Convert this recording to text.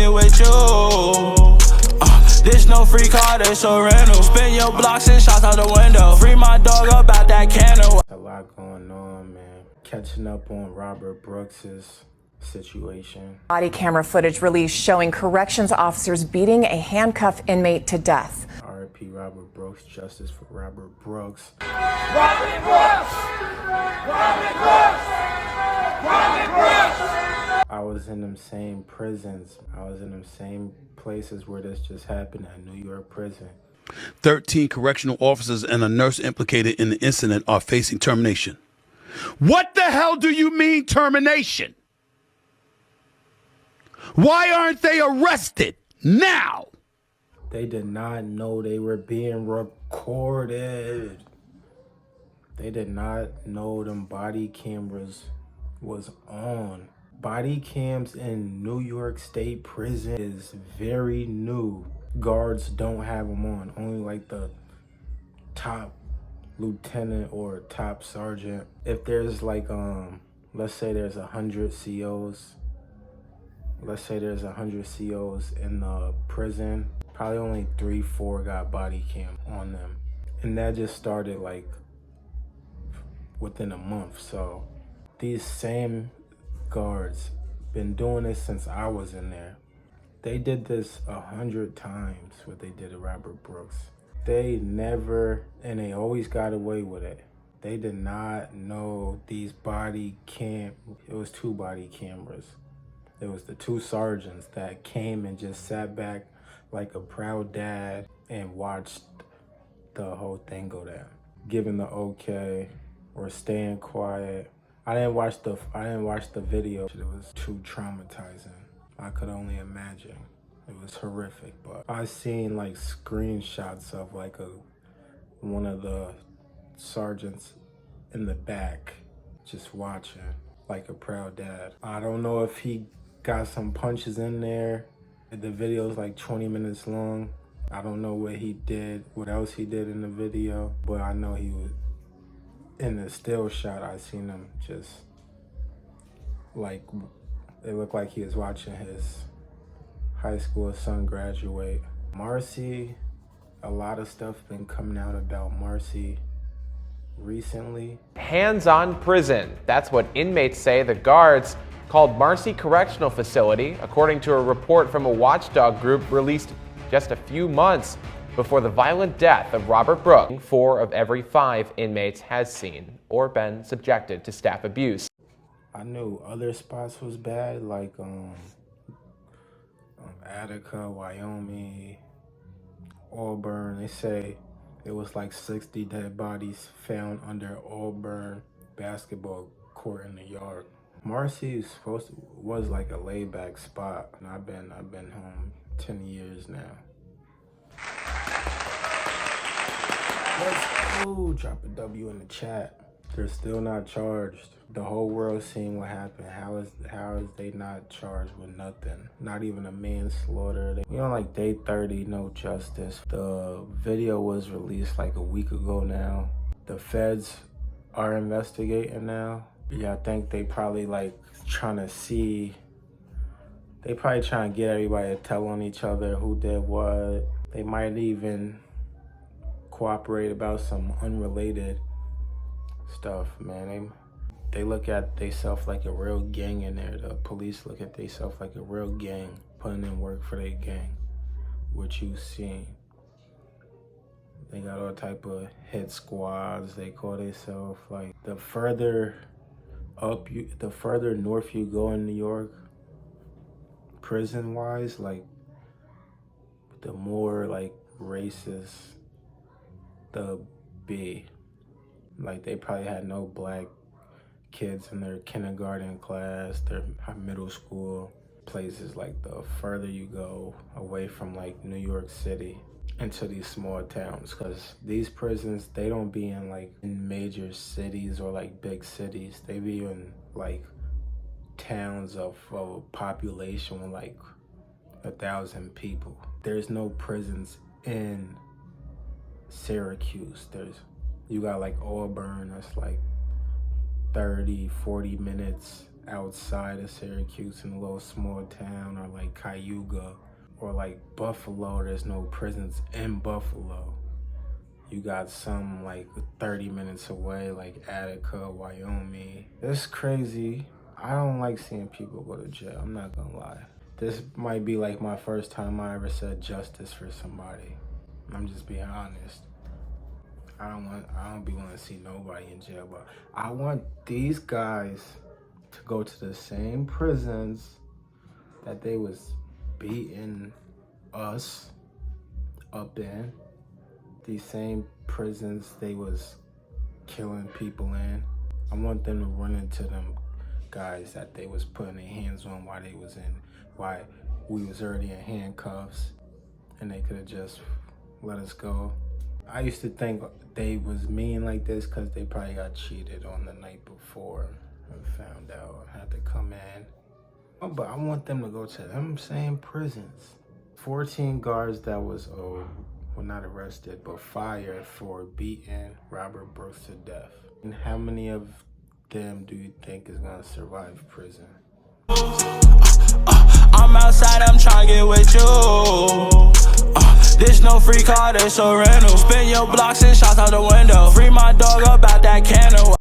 me with you. This no free car, this a rental. Spin your blocks and shots out the window. Free my dog up out that candle. A lot going on, man. Catching up on Robert Brooks's situation. Body camera footage released showing corrections officers beating a handcuffed inmate to death. R.I.P. Robert Brooks, justice for Robert Brooks. Robert Brooks! Robert Brooks! Robert Brooks! I was in them same prisons. I was in them same places where this just happened at New York prison. 13 correctional officers and a nurse implicated in the incident are facing termination. What the hell do you mean termination? Why aren't they arrested now? They did not know they were being recorded. They did not know them body cameras was on. Body cams in New York State prison is very new. Guards don't have them on. Only like the top lieutenant or top sergeant. If there's like, let's say there's 100 COs. Let's say there's 100 COs in the prison. Probably only 3-4 got body cam on them. And that just started like within a month. So these same guards been doing this since I was in there. They did this 100 times, what they did to Robert Brooks. They never, and they always got away with it. They did not know these body cam, it was 2 body cameras. It was the 2 sergeants that came and just sat back like a proud dad and watched the whole thing go down. Giving the okay or staying quiet. I didn't watch the video. It was too traumatizing. I could only imagine. It was horrific, but I seen like screenshots of like one of the sergeants in the back just watching like a proud dad. I don't know if he got some punches in there. The video is like 20 minutes long. I don't know what he did, what else he did in the video, but I know he was in the still shot. I seen him just like, it looked like he was watching his high school son graduate. Marcy, a lot of stuff been coming out about Marcy recently. Hands-on prison. That's what inmates say the guards called Marcy Correctional Facility, according to a report from a watchdog group released just a few months before the violent death of Robert Brooks. 4 of every 5 inmates has seen or been subjected to staff abuse. I knew other spots was bad, like Attica, Wyoming, Auburn. They say it was like 60 dead bodies found under Auburn basketball court in New York. Marcy was like a laid-back spot, and I've been home 10 years now. Let's go. Drop a W in the chat. They're still not charged. The whole world seeing what happened. How is they not charged with nothing? Not even a manslaughter. We on like day 30, no justice. The video was released like a week ago now. The feds are investigating now. Yeah, I think they probably like trying to see. They probably trying to get everybody to tell on each other who did what. They might even cooperate about some unrelated stuff, man. They look at themselves like a real gang in there. The police look at themselves like a real gang, putting in work for their gang. What you seen. They got all type of hit squads. They call themselves like the further north you go in New York, prison-wise, like the more like racist the be. Like they probably had no black kids in their kindergarten class, their middle school. Places like the further you go away from like New York City into these small towns, because these prisons, they don't be in like in major cities or like big cities. They be in like towns of a population with like 1,000 people. There's no prisons in Syracuse. You got like Auburn, that's like 30-40 minutes outside of Syracuse in a little small town, or like Cayuga, or like Buffalo. There's no prisons in Buffalo. You got some like 30 minutes away, like Attica, Wyoming. It's crazy. I don't like seeing people go to jail, I'm not gonna lie. This might be like my first time I ever said justice for somebody. I'm just being honest. I don't be wanting to see nobody in jail, but I want these guys to go to the same prisons that they was beating us up in. These same prisons they was killing people in. I want them to run into them guys that they was putting their hands on while we was already in handcuffs, and they could have just let us go. I used to think they was mean like this because they probably got cheated on the night before and found out, had to come in. Oh, but I want them to go to them same prisons. 14 guards that was, well, not arrested, but fired for beating Robert Brooks to death. And how many of them do you think is gonna survive prison? I'm outside, I'm trying to get with you. This no free car, this a rental. Spin your blocks and shots out the window. Free my dog up out that candle.